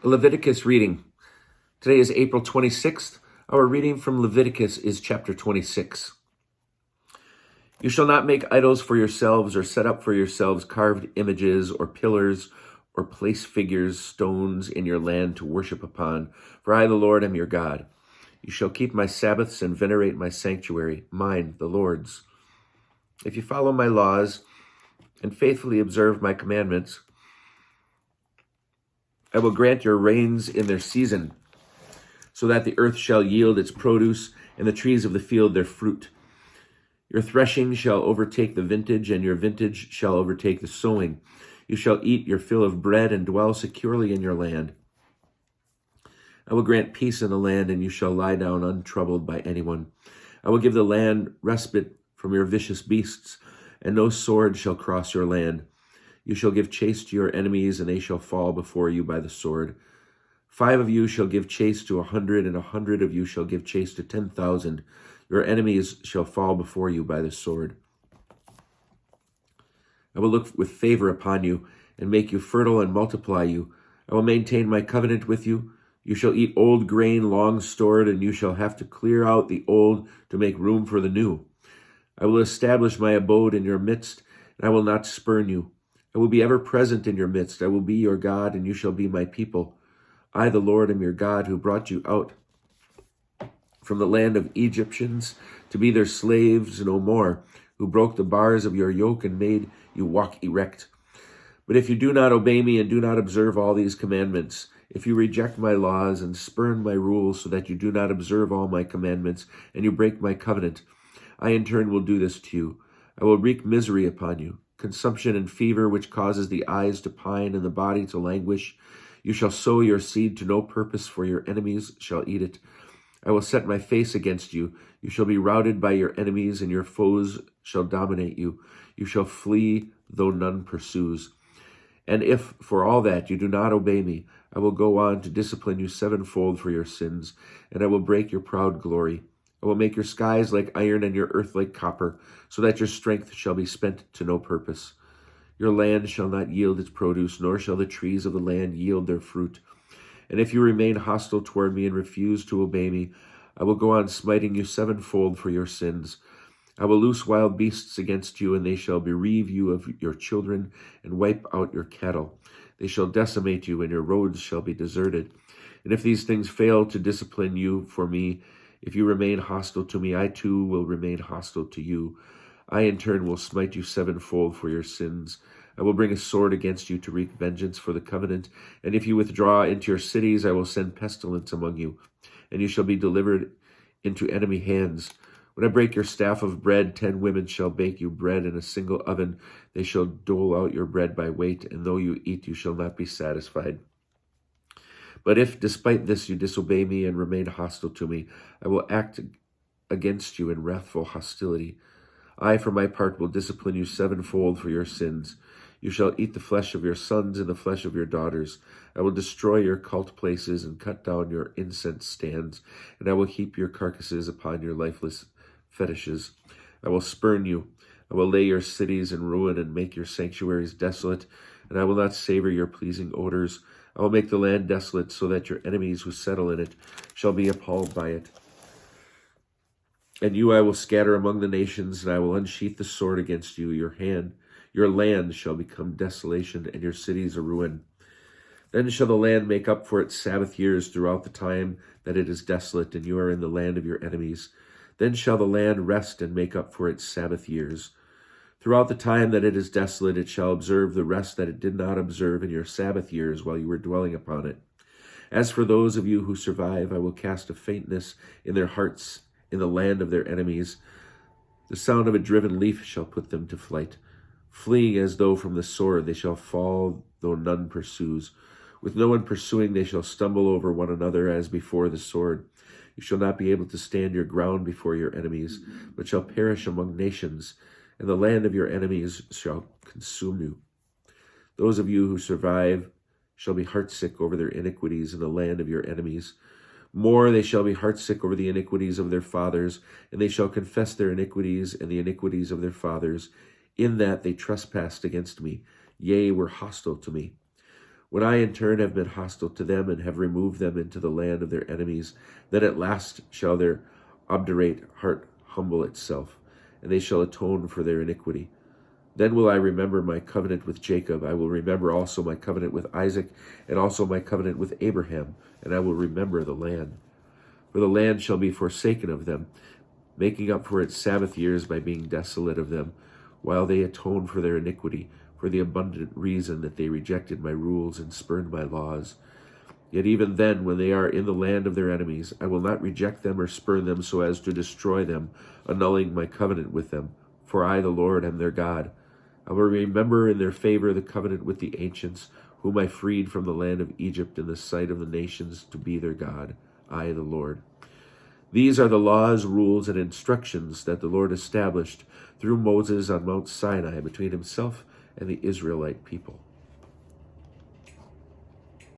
A Leviticus reading. Today is April 26th. Our reading from Leviticus is chapter 26. You shall not make idols for yourselves or set up for yourselves carved images or pillars or place figures, stones in your land to worship upon, for I, the Lord, am your God. You shall keep my Sabbaths and venerate my sanctuary, mine, the Lord's. If you follow my laws and faithfully observe my commandments, I will grant your rains in their season, so that the earth shall yield its produce, and the trees of the field their fruit. Your threshing shall overtake the vintage, and your vintage shall overtake the sowing. You shall eat your fill of bread and dwell securely in your land. I will grant peace in the land, and you shall lie down untroubled by anyone. I will give the land respite from your vicious beasts, and no sword shall cross your land. You shall give chase to your enemies, and they shall fall before you by the sword. 5 of you shall give chase to 100, and 100 of you shall give chase to 10,000. Your enemies shall fall before you by the sword. I will look with favor upon you, and make you fertile and multiply you. I will maintain my covenant with you. You shall eat old grain long stored, and you shall have to clear out the old to make room for the new. I will establish my abode in your midst, and I will not spurn you. I will be ever present in your midst. I will be your God, and you shall be my people. I, the Lord, am your God, who brought you out from the land of Egyptians to be their slaves no more, who broke the bars of your yoke and made you walk erect. But if you do not obey me and do not observe all these commandments, if you reject my laws and spurn my rules so that you do not observe all my commandments and you break my covenant, I in turn will do this to you. I will wreak misery upon you, consumption and fever, which causes the eyes to pine and the body to languish. You shall sow your seed to no purpose, for your enemies shall eat it. I will set my face against you. You shall be routed by your enemies, and your foes shall dominate you. You shall flee, though none pursues. And if, for all that, you do not obey me, I will go on to discipline you sevenfold for your sins, and I will break your proud glory. I will make your skies like iron and your earth like copper, so that your strength shall be spent to no purpose. Your land shall not yield its produce, nor shall the trees of the land yield their fruit. And if you remain hostile toward me and refuse to obey me, I will go on smiting you sevenfold for your sins. I will loose wild beasts against you, and they shall bereave you of your children and wipe out your cattle. They shall decimate you, and your roads shall be deserted. And if these things fail to discipline you for me, if you remain hostile to me, I too will remain hostile to you. I in turn will smite you sevenfold for your sins. I will bring a sword against you to wreak vengeance for the covenant. And if you withdraw into your cities, I will send pestilence among you, and you shall be delivered into enemy hands. When I break your staff of bread, 10 women shall bake you bread in a single oven. They shall dole out your bread by weight, and though you eat, you shall not be satisfied. But if, despite this, you disobey me and remain hostile to me, I will act against you in wrathful hostility. I, for my part, will discipline you sevenfold for your sins. You shall eat the flesh of your sons and the flesh of your daughters. I will destroy your cult places and cut down your incense stands, and I will heap your carcasses upon your lifeless fetishes. I will spurn you. I will lay your cities in ruin and make your sanctuaries desolate, and I will not savor your pleasing odors. I will make the land desolate, so that your enemies who settle in it shall be appalled by it. And you I will scatter among the nations, and I will unsheath the sword against you. Your land shall become desolation, and your cities a ruin. Then shall the land make up for its Sabbath years throughout the time that it is desolate, and you are in the land of your enemies. Then shall the land rest and make up for its Sabbath years. Throughout the time that it is desolate, it shall observe the rest that it did not observe in your Sabbath years while you were dwelling upon it. As for those of you who survive, I will cast a faintness in their hearts in the land of their enemies. The sound of a driven leaf shall put them to flight. Fleeing as though from the sword, they shall fall, though none pursues. With no one pursuing, they shall stumble over one another as before the sword. You shall not be able to stand your ground before your enemies, but shall perish among nations, and the land of your enemies shall consume you. Those of you who survive shall be heartsick over their iniquities in the land of your enemies. More, they shall be heartsick over the iniquities of their fathers, and they shall confess their iniquities and the iniquities of their fathers, in that they trespassed against me, yea, were hostile to me. When I in turn have been hostile to them and have removed them into the land of their enemies, then at last shall their obdurate heart humble itself, and they shall atone for their iniquity. Then will I remember my covenant with Jacob. I will remember also my covenant with Isaac, and also my covenant with Abraham, and I will remember the land. For the land shall be forsaken of them, making up for its Sabbath years by being desolate of them, while they atone for their iniquity, for the abundant reason that they rejected my rules and spurned my laws. Yet even then, when they are in the land of their enemies, I will not reject them or spurn them so as to destroy them, annulling my covenant with them. For I, the Lord, am their God. I will remember in their favor the covenant with the ancients, whom I freed from the land of Egypt in the sight of the nations to be their God. I, the Lord. These are the laws, rules, and instructions that the Lord established through Moses on Mount Sinai between himself and the Israelite people.